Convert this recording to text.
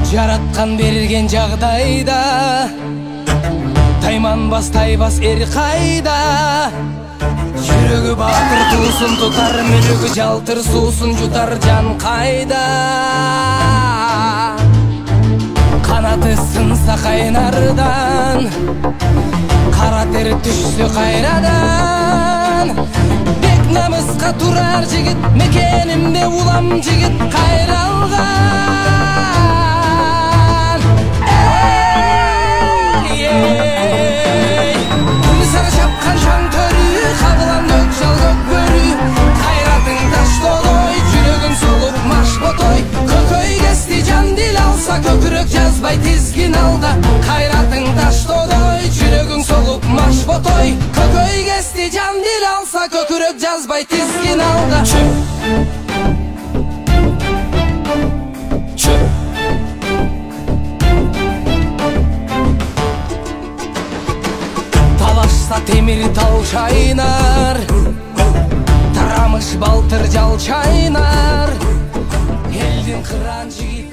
Жараткан берген жагдайда тайманбас тайбас эр кайда. Жүрөгү батыр туусун тутар, мүлүгү жалтыр суусун жутар жан кайда. Канаты сынса кайнардан, кара тер түшсө кайрадан. Бек намыска турар жигит, мекенимде улам жигит кайралган. Сара шапкан жан төрү, кабылан көк жал көк бөрү. Кайратың таш толой, жүрөгүң солуп маш ботой. Көкөй кести жан дил алса, көкүрөк жазбай тизгин алда. Кайратың таш толой, жүрөгүң солуп маш ботой. Көкөй кести жан дил алса, көкүрөк жазбай тизгин алда. Темир тал чайнар, тарамыш балтыр жал чайнар. Элдин кыран жигит